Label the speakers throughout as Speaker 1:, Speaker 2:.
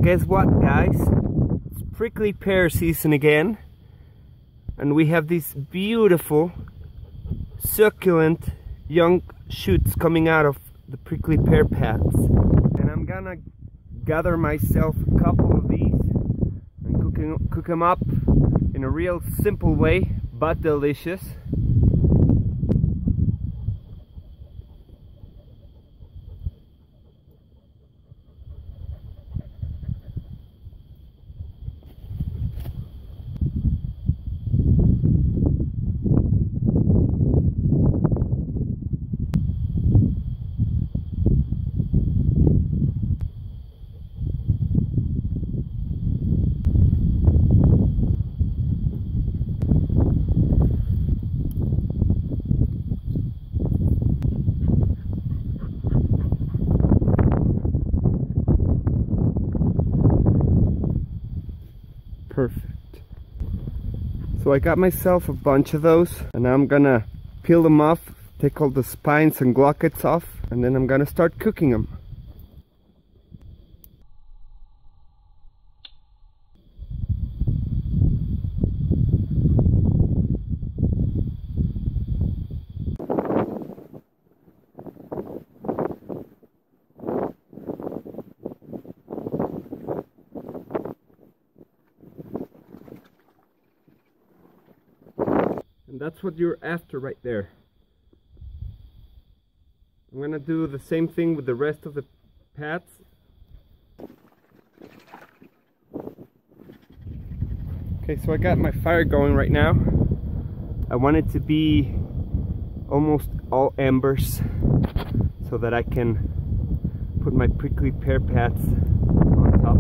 Speaker 1: guess what, guys? It's prickly pear season again, and we have these beautiful succulent young shoots coming out of the prickly pear pads, and I'm gonna gather myself a couple of these and cook them up in a real simple way but delicious. Perfect. So I got myself a bunch of those, and now I'm gonna peel them off, take all the spines and glockets off, and then I'm gonna start cooking them. And that's what you're after right there. I'm gonna do the same thing with the rest of the pads. Okay, so I got my fire going right now. I want it to be almost all embers so that I can put my prickly pear pads on top.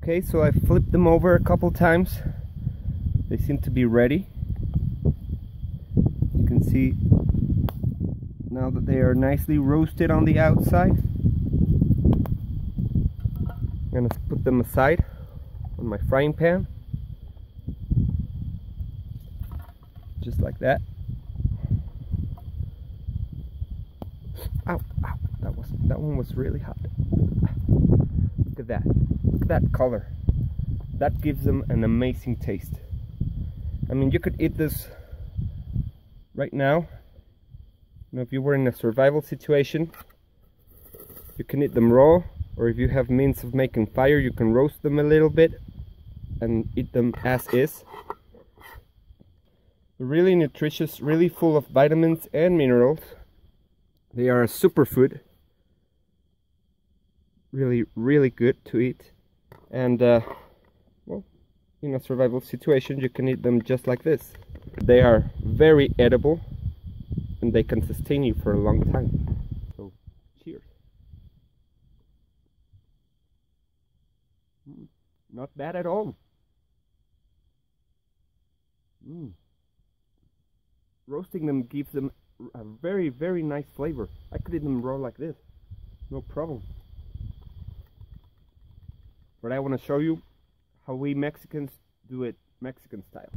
Speaker 1: Okay, so I flipped them over a couple times. They seem to be ready. You can see now that they are nicely roasted on the outside. I'm gonna put them aside on my frying pan. Just like that. Ow, ow, that one was really hot. Look at that. Look at that color. That gives them an amazing taste. I mean, you could eat this right now. You know, if you were in a survival situation, you can eat them raw, or if you have means of making fire, you can roast them a little bit and eat them as is. They're really nutritious, really full of vitamins and minerals. They are a superfood. Really, really good to eat. And well, in a survival situation, you can eat them just like this. They are very edible, and they can sustain you for a long time. So, cheers. Not bad at all. Roasting them gives them a very, very nice flavor. I could eat them raw like this, no problem. But I want to show you how we Mexicans do it Mexican style.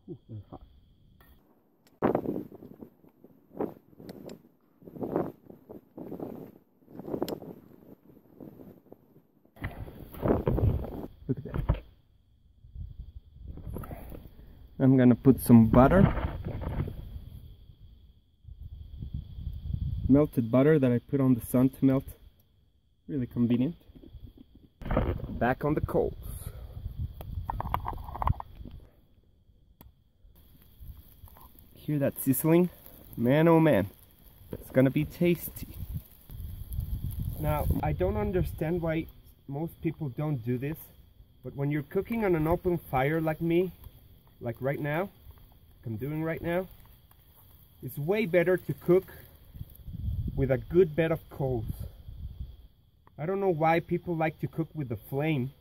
Speaker 1: Ooh, they're hot. Look at that. I'm gonna put some butter. Melted butter that I put on the sun to melt. Really convenient. Back on the coals. Hear that sizzling? Man, oh man, it's gonna be tasty. Now, I don't understand why most people don't do this, but when you're cooking on an open fire like me, like right now, like I'm doing right now, it's way better to cook with a good bed of coals. I don't know why people like to cook with the flame.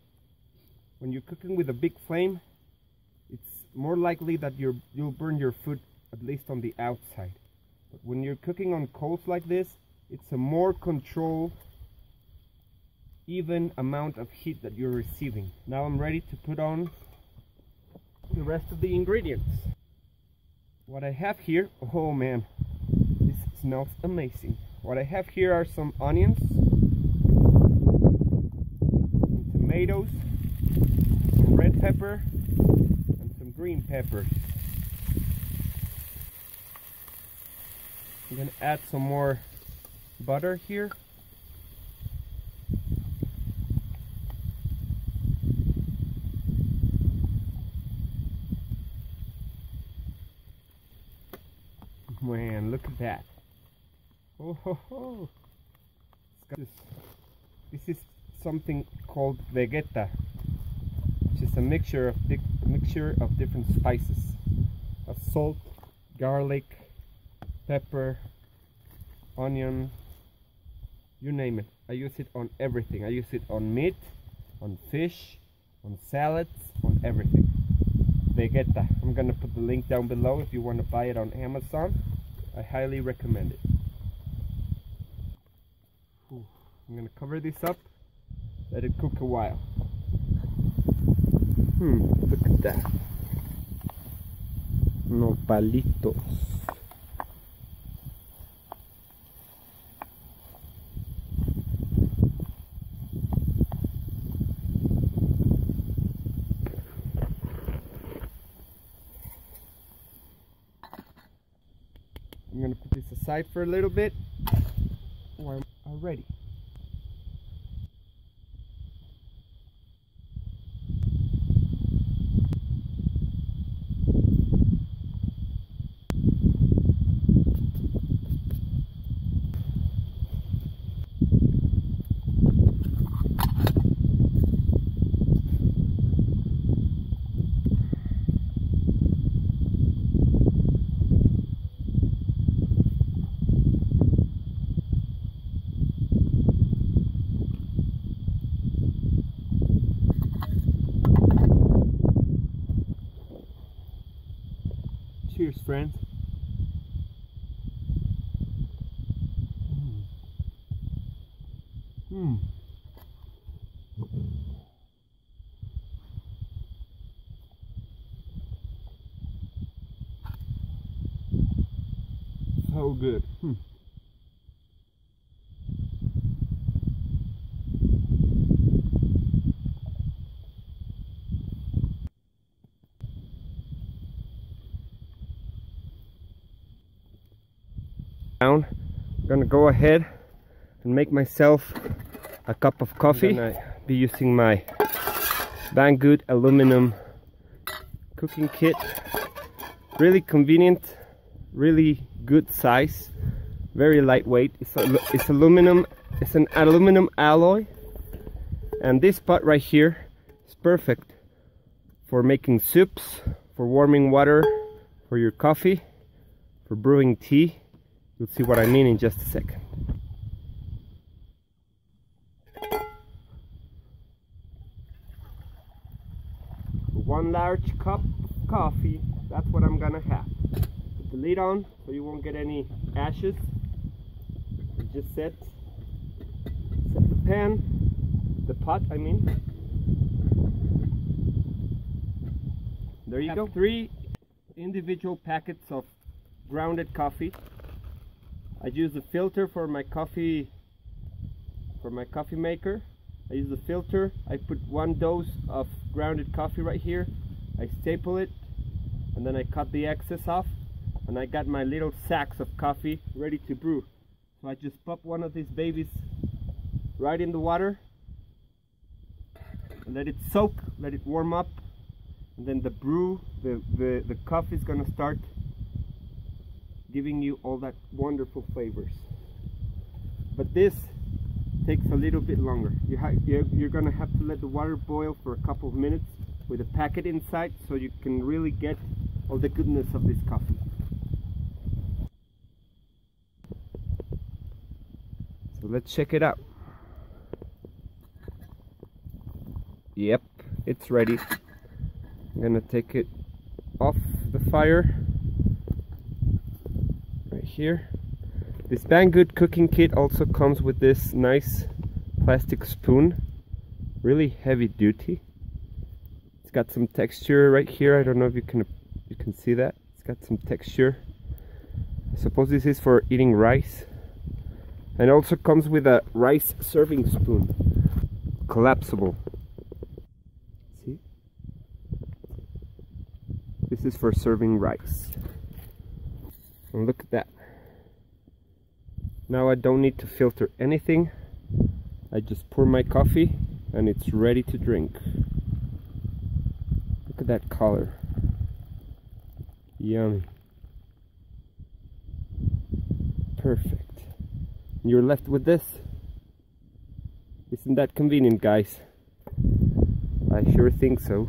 Speaker 1: When you're cooking with a big flame, it's more likely that you'll burn your food, at least on the outside. But when you're cooking on coals like this, it's a more controlled, even amount of heat that you're receiving. Now I'm ready to put on the rest of the ingredients. What I have here, oh man, this smells amazing. What I have here are some onions, some tomatoes, some red pepper, and some green peppers. I'm gonna add some more butter here. Man, look at that. Oh ho ho. This is something called vegeta, which is a mixture of different spices, of salt, garlic, pepper, onion, you name it. I use it on everything. I use it on meat, on fish, on salads, on everything. Vegeta. I'm gonna put the link down below if you want to buy it on Amazon. I highly recommend it. I'm gonna cover this up, let it cook a while. Look at that. Nopalitos. I'm gonna put this aside for a little bit. We're ready. Cheers, friends. So good. I'm gonna go ahead and make myself a cup of coffee. I'm gonna be using my Banggood aluminum cooking kit. Really convenient, really good size, very lightweight. It's aluminum. It's an aluminum alloy, and this pot right here is perfect for making soups, for warming water, for your coffee, for brewing tea. You'll see what I mean in just a second. One large cup of coffee, that's what I'm gonna have. Put the lid on so you won't get any ashes. You just set the pan, the pot I mean. There you go. 3 individual packets of grounded coffee. I use the filter for my coffee maker. I use the filter. I put 1 dose of grounded coffee right here. I staple it and then I cut the excess off, and I got my little sacks of coffee ready to brew. So I just pop one of these babies right in the water and let it soak, let it warm up, and then the coffee is gonna start giving you all that wonderful flavors. But this takes a little bit longer. You're gonna have to let the water boil for a couple of minutes with a packet inside so you can really get all the goodness of this coffee. So let's check it out. Yep, it's ready. I'm gonna take it off the fire right here. This Banggood cooking kit also comes with this nice plastic spoon, really heavy duty. It's got some texture right here. I don't know if you can see that. It's got some texture. I suppose this is for eating rice. And also comes with a rice serving spoon, collapsible. See? This is for serving rice. And look at that. Now I don't need to filter anything. I just pour my coffee and it's ready to drink. Look at that color. Yummy. Perfect. And you're left with this. Isn't that convenient, guys? I sure think so.